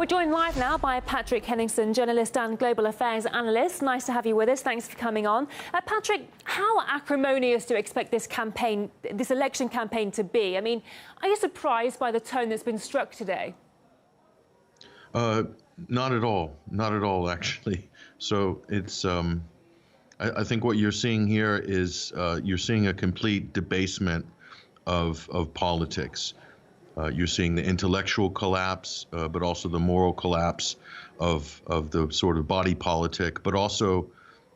We're joined live now by Patrick Henningsen, journalist and global affairs analyst. Nice to have you with us. Thanks for coming on. Patrick, how acrimonious do you expect this campaign, this election campaign, to be? I mean, are you surprised by the tone that's been struck today? Not at all. Not at all, actually. So it's, I think what you're seeing here is you're seeing a complete debasement of politics. You're seeing the intellectual collapse, but also the moral collapse of the sort of body politic, but also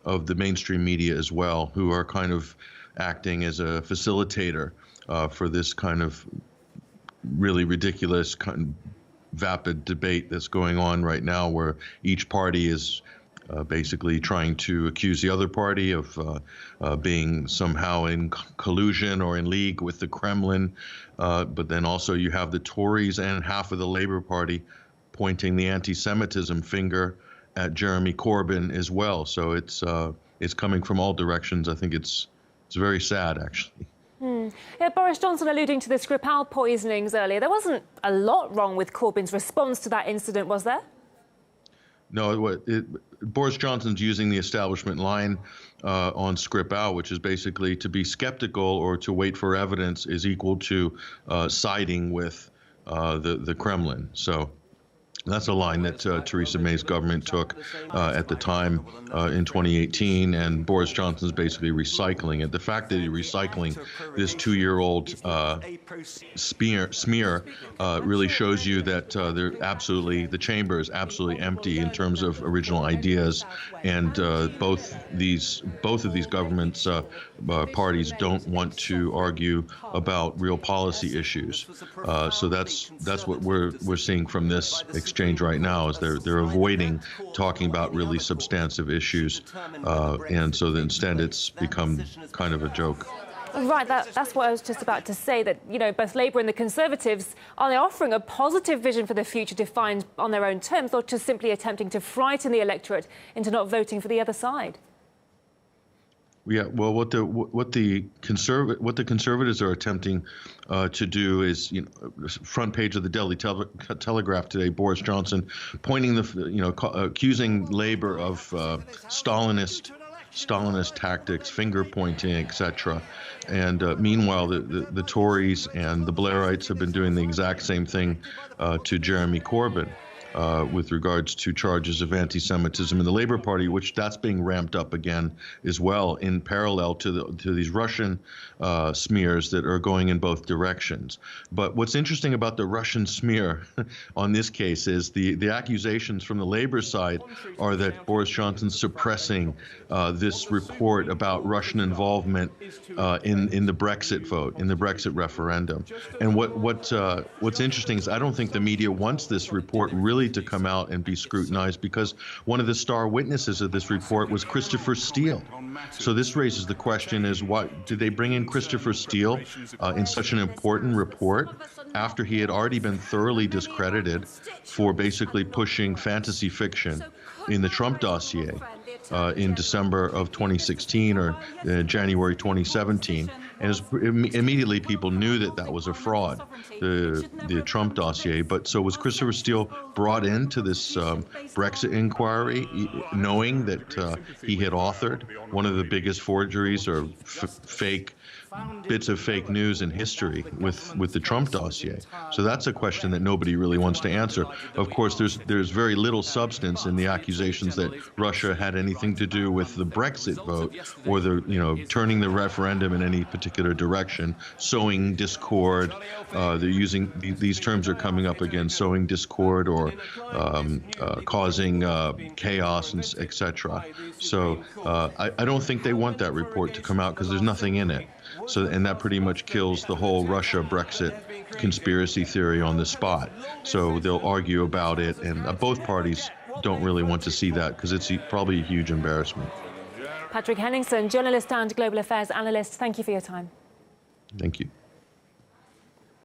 of the mainstream media as well, who are kind of acting as a facilitator for this kind of really ridiculous, kind of vapid debate that's going on right now, where each party is basically trying to accuse the other party of being somehow in collusion or in league with the Kremlin. But then also you have the Tories and half of the Labour Party pointing the anti-Semitism finger at Jeremy Corbyn as well. So it's coming from all directions. I think it's very sad, actually. Yeah, Boris Johnson alluding to the Skripal poisonings earlier. There wasn't a lot wrong with Corbyn's response to that incident, was there? No, Boris Johnson's using the establishment line on Skripal, which is basically to be skeptical or to wait for evidence is equal to siding with the Kremlin. So that's a line that Theresa May's government took at the time in 2018, and Boris Johnson's basically recycling it. The fact that he's recycling this 2-year-old smear really shows you that the chamber is absolutely empty in terms of original ideas, and both of these governments parties don't want to argue about real policy issues. So that's what we're seeing from this exchange right now, is they're avoiding talking about really substantive issues, and so instead it's become kind of a joke. Right, that's what I was just about to say, that, you know, both Labour and the Conservatives, are they offering a positive vision for the future defined on their own terms, or just simply attempting to frighten the electorate into not voting for the other side? Yeah, well, what the Conservatives are attempting to do is, you know, front page of the Daily Telegraph today, Boris Johnson pointing accusing Labour of Stalinist tactics, finger pointing, etc. And meanwhile, the Tories and the Blairites have been doing the exact same thing to Jeremy Corbyn. With regards to charges of anti-Semitism in the Labour Party, which that's being ramped up again as well, in parallel to these Russian smears that are going in both directions. But what's interesting about the Russian smear on this case is the accusations from the Labour side are that Boris Johnson's suppressing this report about Russian involvement in the Brexit vote, in the Brexit referendum. And what's interesting is I don't think the media wants this report really to come out and be scrutinized, because one of the star witnesses of this report was Christopher Steele. So this raises the question: is what did they bring in Christopher Steele in such an important report after he had already been thoroughly discredited for basically pushing fantasy fiction in the Trump dossier in December of 2016 or January 2017? And immediately people knew that was a fraud, the Trump dossier. But so was Christopher Steele brought into this Brexit inquiry, knowing that he had authored one of the biggest forgeries or fake bits of fake news in history with the Trump dossier? So that's a question that nobody really wants to answer. Of course, there's very little substance in the accusations that Russia had anything to do with the Brexit vote or turning the referendum in any particular direction, sowing discord. They're using these terms are coming up again: sowing discord or causing chaos, and etc. So I don't think they want that report to come out, because there's nothing in it. So, and that pretty much kills the whole Russia-Brexit conspiracy theory on the spot. So they'll argue about it, and both parties don't really want to see that, because it's probably a huge embarrassment. Patrick Henningsen, journalist and global affairs analyst, thank you for your time. Thank you.